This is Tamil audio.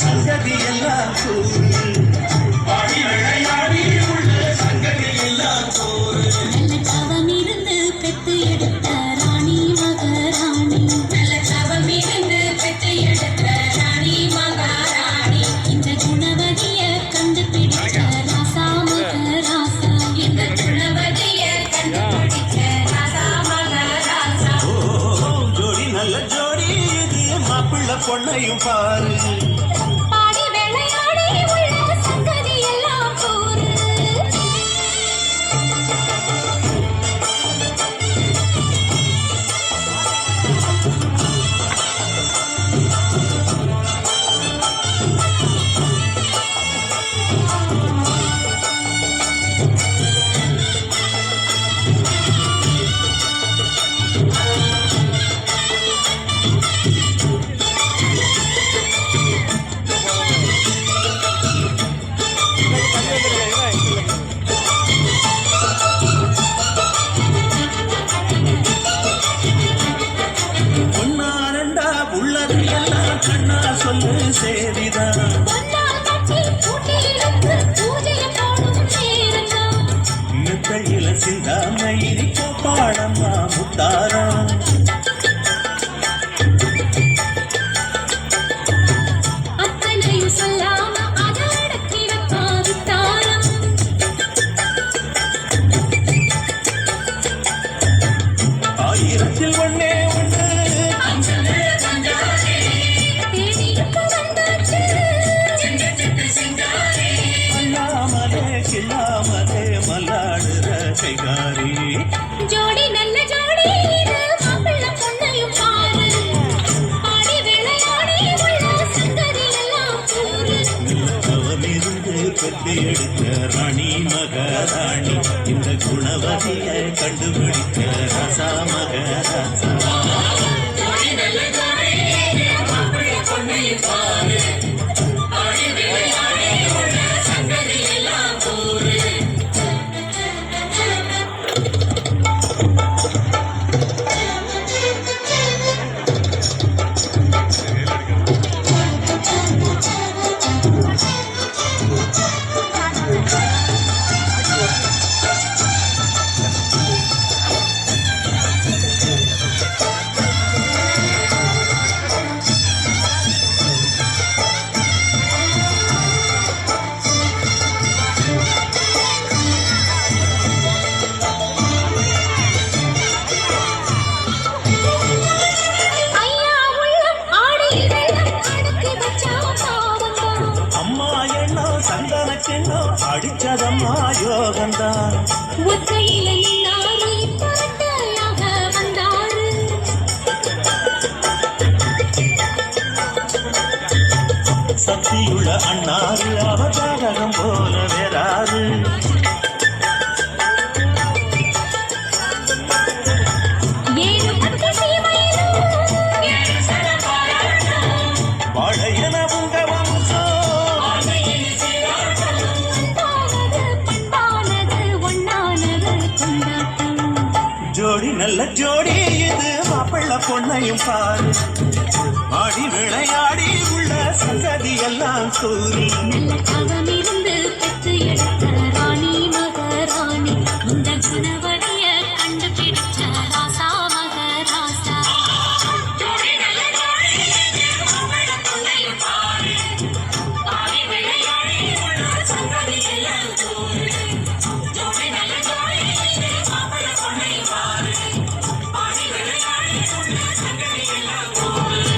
சங்கதி எல்லாம் கூறு பாடி விளையாடி உள்ள சங்கதி எல்லாம் கூறு நல்ல தவம் இருந்து பெத்து எடுத்த ராணி மகாராணி நல்ல தவம் இருந்து பெத்து எடுத்த ராணி மகாராணி இந்த குணவதிய கண்டுபிடிச்ச ராசா மகாராசா இந்த குணவதிய கண்டுபிடிச்ச ராசா மகாராசா ஜோடி நல்ல ஜோடி இது மாப்பிள்ள பொண்ணையும் பாரு பாடி விளையாடி உள்ள சங்கதி எல்லாம் கூறு பொன்னாரண்டா உள்ளது எல்லாம் கண்ணா சொல்லு சேரிதான் பொன்னால் கட்டி பூட்டியிருந்து பூஜையை போடும் நேரம்தான் மெத்தையில சிந்தாம இருக்க பாடம்மா முத்தாரம் அத்தனையும் சொல்லாம அதை அடக்கி வைப்பா வித்தாரம் ஆயிரத்தில் ஒண்ணே ஒண்ணு தேடிக்கு வந்தாச்சு அல்லாமலே கில்லாமலே மல்லாடுற கைகாரி ஜோடி நல்ல ஜோடி இது மாப்பிள்ள பொண்ணையும் பாரு பாடி விளையாடி உள்ள சங்கதி எல்லாம் கூறு அவமிருந்து பெற்று எடுத்த ராணி மகாராணி இந்த குணவதிய கண்டுபிடித்த ரசா மகாராசா ஜோடி நல்ல ஜோடி இது மாப்பிள்ள பொண்ணையும் பாரு பாடி விளையாடி உள்ள சங்கதி எல்லாம் கூறு ஐயா உள்ளம் ஆடி வெள்ளம் அடக்கி வச்சா பாவம்தான் அம்மா எண்ணம் சந்தனக்கெண்ணம் அடிச்சதம்மா யோகந்தான் ஒத்தையில நின்னாரு இப்பரட்டையாக வந்தாரு சக்தியுள்ள அண்ணாறு அவதாரம் போல வேறாரு ஏழு பத்து சீமையிலும் வாழையன உங்க வம்சம் பண்பானது பண்பானது ஒண்ணானது கொண்டாட்டம் ஜோடி நல்ல ஜோடி இது மாப்பிள்ள பொண்ணையும் பாரு ஆடி விளையாடி உள்ள சங்கதி எல்லாம் கூறி நல்ல தவம் இருந்து பெத்து எடுத்த ராணி மகாராணி இந்த குணவதிய கண்டுபிடிச்ச ராசா மகாராசா ஜோடி நல்ல ஜோடி இது மாப்பிள்ள பொண்ணையும் பாரு பாடி விளையாடி உள்ள சங்கதி எல்லாம் கூறு ஜோடி நல்ல ஜோடி இது மாப்பிள்ள பொண்ணையும் பாரு பாடி விளையாடி உள்ள சங்கதி எல்லாம் கூறு